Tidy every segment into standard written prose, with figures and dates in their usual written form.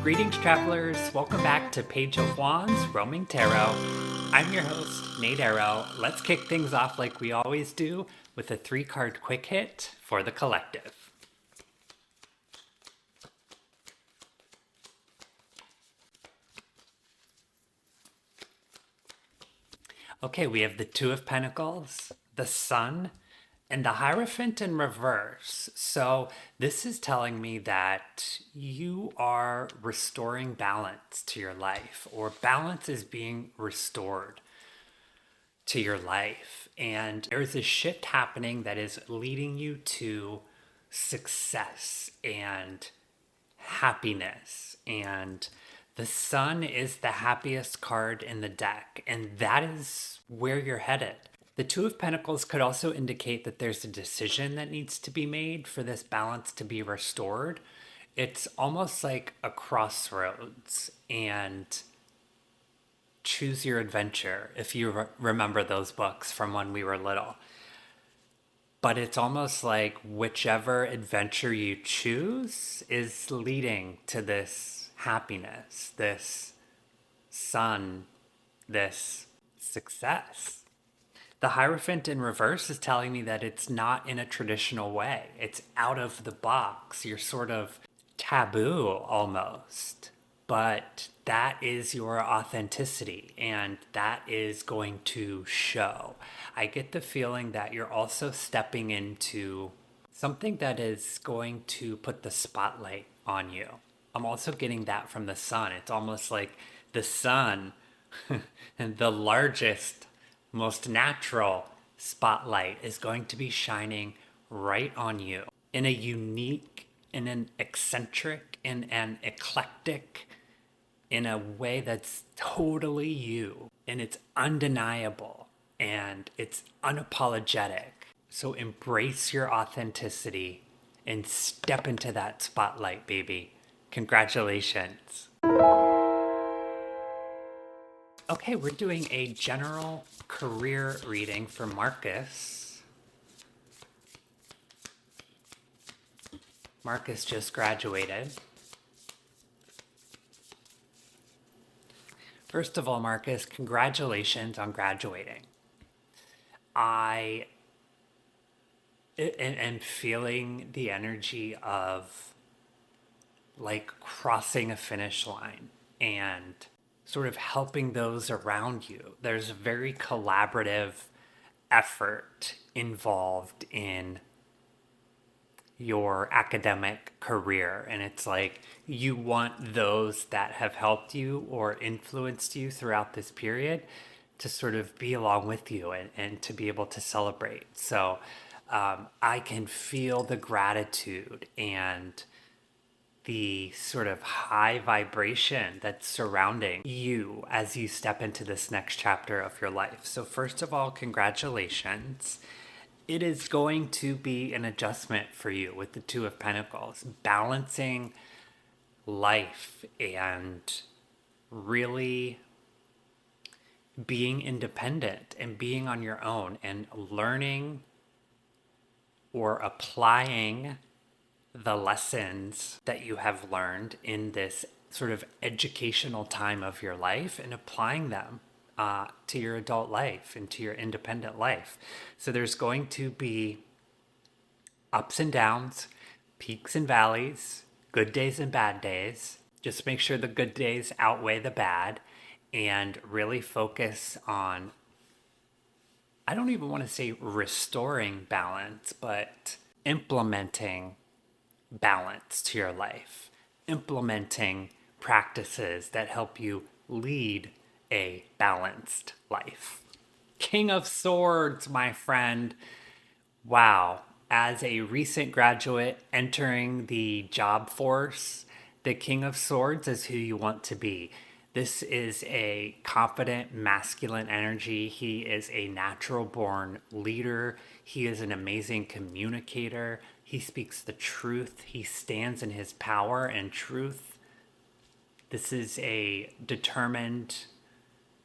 Greetings, travelers. Welcome back to Page of Wands, Roaming Tarot. I'm your host, Nate Arrow. Let's kick things off like we always do with a 3-card quick hit for the collective. Okay, we have the Two of Pentacles, the Sun, and the Hierophant in reverse. So this is telling me that you are restoring balance to your life, or balance is being restored to your life. And there's a shift happening that is leading you to success and happiness. And the Sun is the happiest card in the deck, and that is where you're headed. The Two of Pentacles could also indicate that there's a decision that needs to be made for this balance to be restored. It's almost like a crossroads, and Choose Your Adventure, if you remember those books from when we were little. But it's almost like whichever adventure you choose is leading to this happiness, this sun, this success. The Hierophant in reverse is telling me that it's not in a traditional way. It's out of the box. You're sort of taboo almost. But that is your authenticity, and that is going to show. I get the feeling that you're also stepping into something that is going to put the spotlight on you. I'm also getting that from the Sun. It's almost like the Sun, and the largest, most natural spotlight is going to be shining right on you in a unique, in an eccentric, in an eclectic, in a way that's totally you, and it's undeniable and it's unapologetic. So embrace your authenticity and step into that spotlight, baby. Congratulations. Okay, we're doing a general career reading for Marcus. Marcus just graduated. First of all, Marcus, congratulations on graduating. I am feeling the energy of like crossing a finish line and sort of helping those around you. There's a very collaborative effort involved in your academic career, and it's like you want those that have helped you or influenced you throughout this period to sort of be along with you and to be able to celebrate. So I can feel the gratitude and the sort of high vibration that's surrounding you as you step into this next chapter of your life. So first of all, congratulations. It is going to be an adjustment for you with the Two of Pentacles, balancing life and really being independent and being on your own and learning or applying the lessons that you have learned in this sort of educational time of your life and applying them to your adult life and to your independent life. So there's going to be ups and downs, peaks and valleys, good days and bad days. Just make sure the good days outweigh the bad and really focus on, I don't even want to say restoring balance, but implementing balance to your life, implementing practices that help you lead a balanced life. King of Swords, my friend. Wow. As a recent graduate entering the job force, the King of Swords is who you want to be. This is a confident, masculine energy. He is a natural born leader. He is an amazing communicator. He speaks the truth. He stands in his power and truth. This is a determined,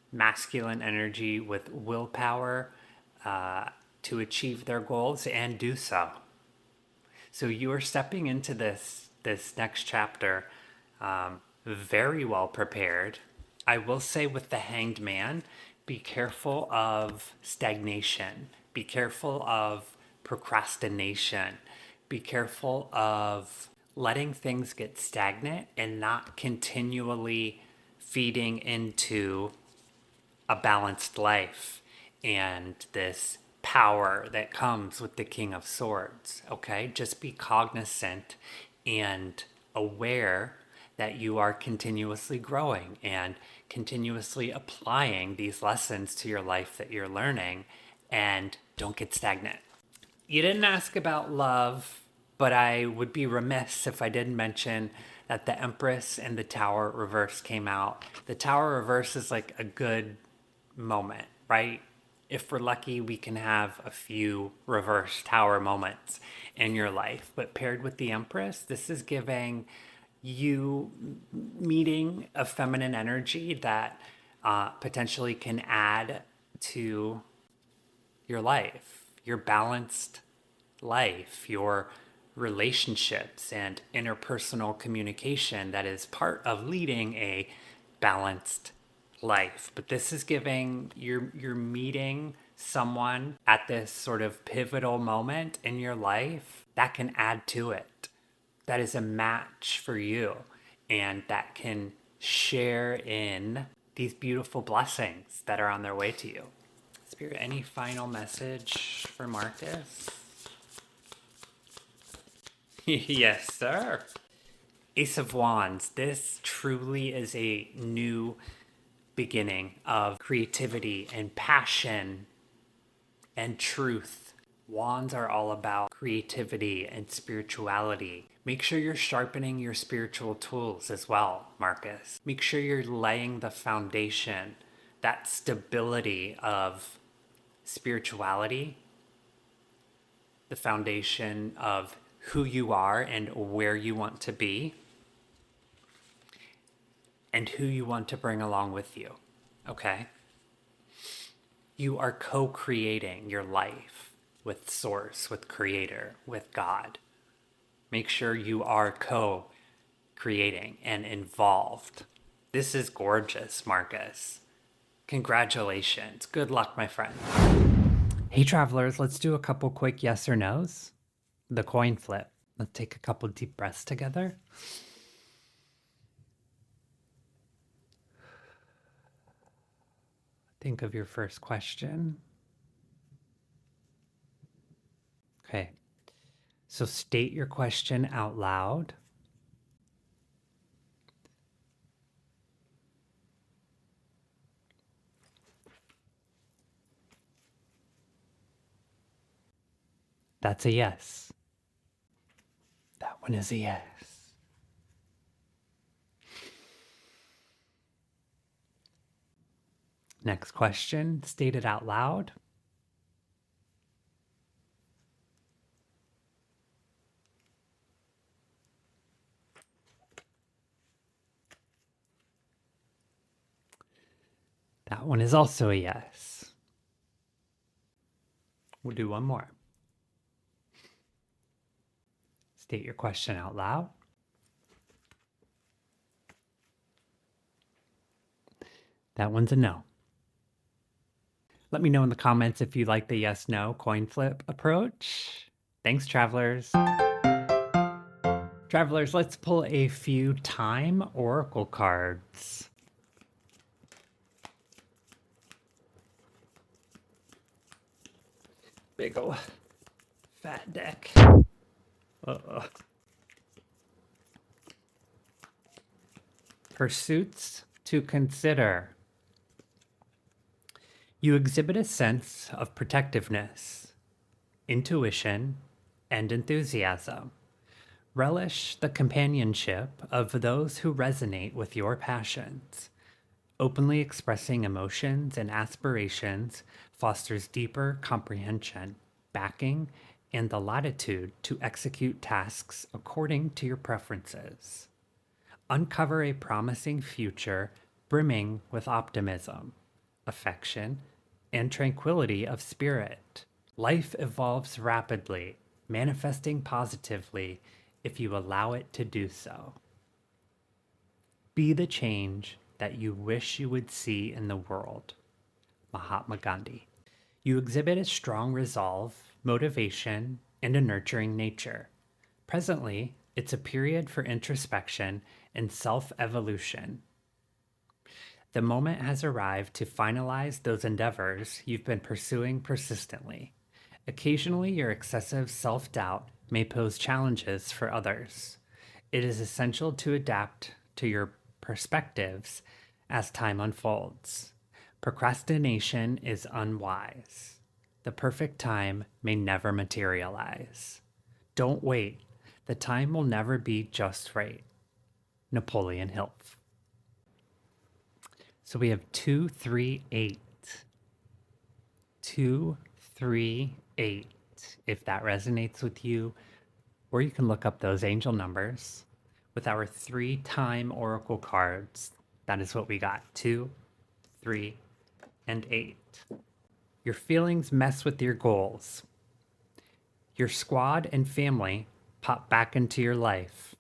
masculine energy with willpower to achieve their goals and do so. So you are stepping into this next chapter very well prepared. I will say with the Hanged Man, be careful of stagnation, be careful of procrastination, be careful of letting things get stagnant and not continually feeding into a balanced life and this power that comes with the King of Swords. Okay, just be cognizant and aware that you are continuously growing and continuously applying these lessons to your life that you're learning, and don't get stagnant. You didn't ask about love, but I would be remiss if I didn't mention that the Empress and the Tower reverse came out. The Tower reverse is like a good moment, right? If we're lucky, we can have a few reverse Tower moments in your life. But paired with the Empress, this is giving you meeting a feminine energy that potentially can add to your life, your balanced life, your relationships and interpersonal communication that is part of leading a balanced life. But this is giving you're meeting someone at this sort of pivotal moment in your life that can add to it. That is a match for you and that can share in these beautiful blessings that are on their way to you. Spirit, any final message for Marcus? Yes, sir. Ace of Wands. This truly is a new beginning of creativity and passion and truth. Wands are all about creativity and spirituality. Make sure you're sharpening your spiritual tools as well, Marcus. Make sure you're laying the foundation, that stability of spirituality, the foundation of who you are and where you want to be, and who you want to bring along with you. Okay? You are co-creating your life with Source, with Creator, with God. Make sure you are co-creating and involved. This is gorgeous, Marcus. Congratulations. Good luck, my friend. Hey, travelers, let's do a couple quick yes or no's. The coin flip. Let's take a couple deep breaths together. Think of your first question. Okay. So state your question out loud. That's a yes. That one is a yes. Next question, state it out loud. That one is also a yes. We'll do one more. State your question out loud. That one's a no. Let me know in the comments if you like the yes-no coin flip approach. Thanks, travelers. Travelers, let's pull a few time oracle cards. Big ol' fat deck. Pursuits to consider. You exhibit a sense of protectiveness, intuition, and enthusiasm. Relish the companionship of those who resonate with your passions. Openly expressing emotions and aspirations fosters deeper comprehension, backing, and the latitude to execute tasks according to your preferences. Uncover a promising future brimming with optimism, affection, and tranquility of spirit. Life evolves rapidly, manifesting positively if you allow it to do so. Be the change that you wish you would see in the world. Mahatma Gandhi. You exhibit a strong resolve, motivation, and a nurturing nature. Presently, it's a period for introspection and self evolution. The moment has arrived to finalize those endeavors you've been pursuing persistently. Occasionally, your excessive self doubt may pose challenges for others. It is essential to adapt to your perspectives as time unfolds. Procrastination is unwise. The perfect time may never materialize. Don't wait. The time will never be just right. Napoleon Hill. So we have 238. 238. If that resonates with you, or you can look up those angel numbers with our 3-time oracle cards. That is what we got: 2, 3, and 8. Your feelings mess with your goals. Your squad and family pop back into your life.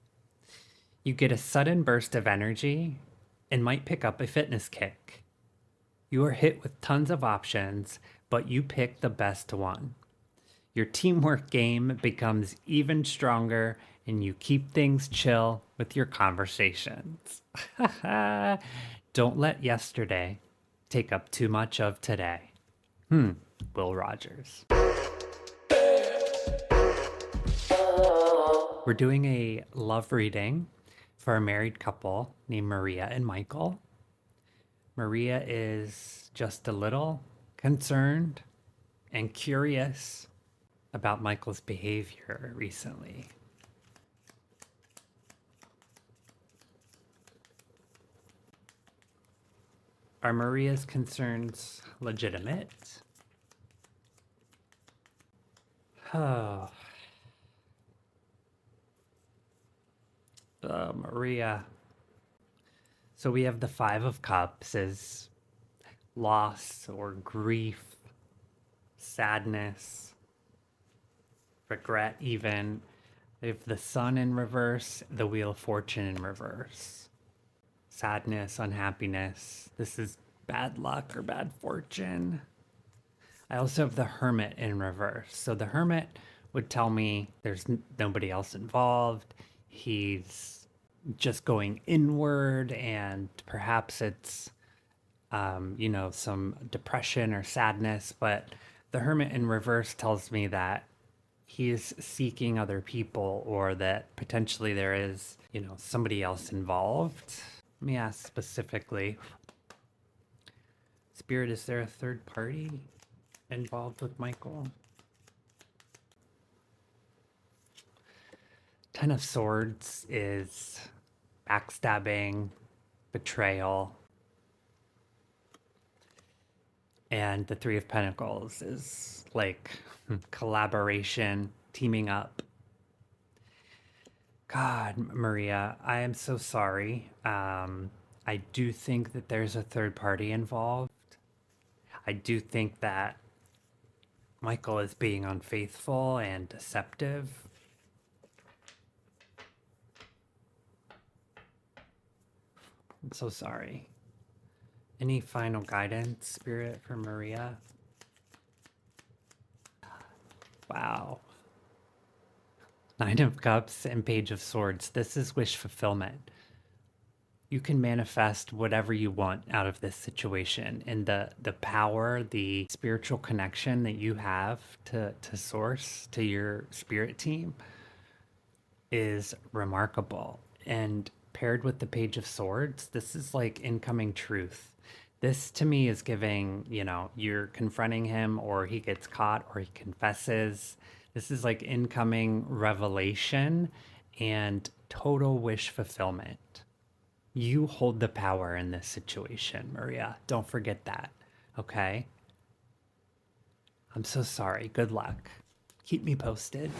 You get a sudden burst of energy and might pick up a fitness kick. You are hit with tons of options, but you pick the best one. Your teamwork game becomes even stronger and you keep things chill with your conversations. Don't let yesterday take up too much of today. Will Rogers. We're doing a love reading for a married couple named Maria and Michael. Maria is just a little concerned and curious about Michael's behavior recently. Are Maria's concerns legitimate? Oh. Maria. So we have the 5 of Cups as loss or grief, sadness, regret even. We have the Sun in reverse, the Wheel of Fortune in reverse. Sadness, unhappiness. This is bad luck or bad fortune. I also have the Hermit in reverse. So the Hermit would tell me there's nobody else involved. He's just going inward, and perhaps it's, some depression or sadness. But the Hermit in reverse tells me that he's seeking other people, or that potentially there is, somebody else involved. Let me ask specifically. Spirit, is there a third party involved with Michael? 10 of Swords is backstabbing, betrayal. And the 3 of Pentacles is like collaboration, teaming up. God, Maria, I am so sorry. I do think that there's a third party involved. I do think that Michael is being unfaithful and deceptive. I'm so sorry. Any final guidance, Spirit, for Maria? Wow. 9 of Cups and Page of Swords. This is wish fulfillment. You can manifest whatever you want out of this situation, and the power, the spiritual connection that you have to source, to your spirit team, is remarkable. And paired with the Page of Swords, this is like incoming truth. This to me is giving, you're confronting him, or he gets caught, or he confesses. This is like incoming revelation and total wish fulfillment. You hold the power in this situation, Maria. Don't forget that, okay? I'm so sorry. Good luck. Keep me posted.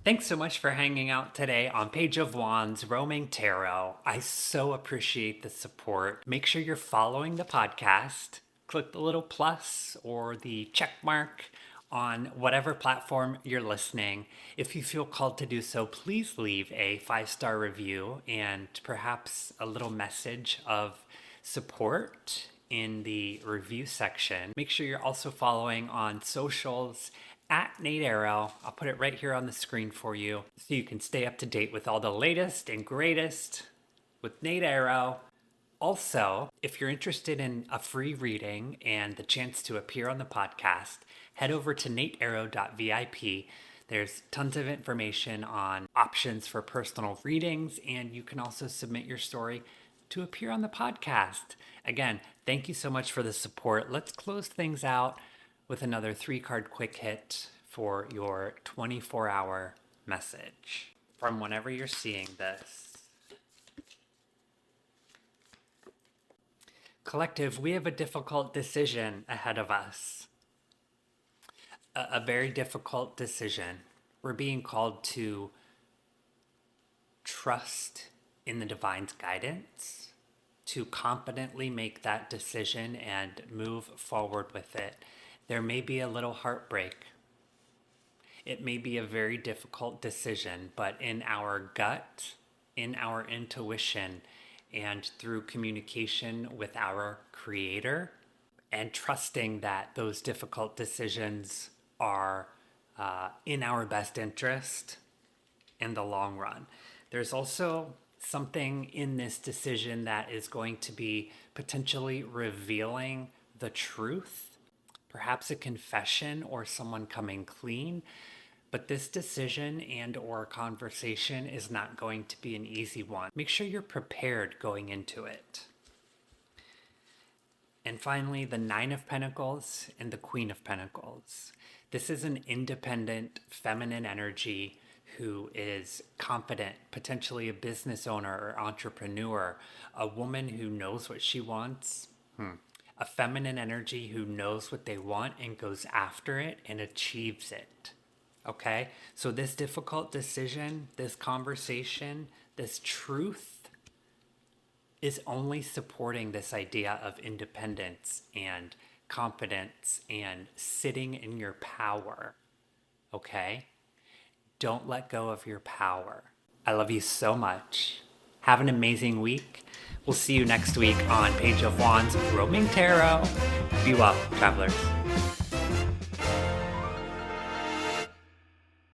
Thanks so much for hanging out today on Page of Wands Roaming Tarot. I so appreciate the support. Make sure you're following the podcast. Click the little plus or the check mark on whatever platform you're listening. If you feel called to do so, please leave a 5-star review and perhaps a little message of support in the review section. Make sure you're also following on socials at Nate Arrow. I'll put it right here on the screen for you so you can stay up to date with all the latest and greatest with Nate Arrow. Also, if you're interested in a free reading and the chance to appear on the podcast, head over to natearrow.vip. There's tons of information on options for personal readings, and you can also submit your story to appear on the podcast. Again, thank you so much for the support. Let's close things out with another 3-card quick hit for your 24-hour message from whenever you're seeing this. Collective, we have a difficult decision ahead of us. A very difficult decision. We're being called to trust in the divine's guidance, to confidently make that decision and move forward with it. There may be a little heartbreak. It may be a very difficult decision, but in our gut, in our intuition, and through communication with our Creator, and trusting that those difficult decisions are in our best interest in the long run. There's also something in this decision that is going to be potentially revealing the truth, perhaps a confession or someone coming clean. But this decision and or conversation is not going to be an easy one. Make sure you're prepared going into it. And finally, the 9 of Pentacles and the Queen of Pentacles. This is an independent feminine energy who is confident, potentially a business owner or entrepreneur, a woman who knows what she wants, a feminine energy who knows what they want and goes after it and achieves it. Okay, so this difficult decision, this conversation, this truth is only supporting this idea of independence and confidence and sitting in your power. Okay, don't let go of your power. I love you so much. Have an amazing week. We'll see you next week on Page of Wands Roaming Tarot. Be well, travelers.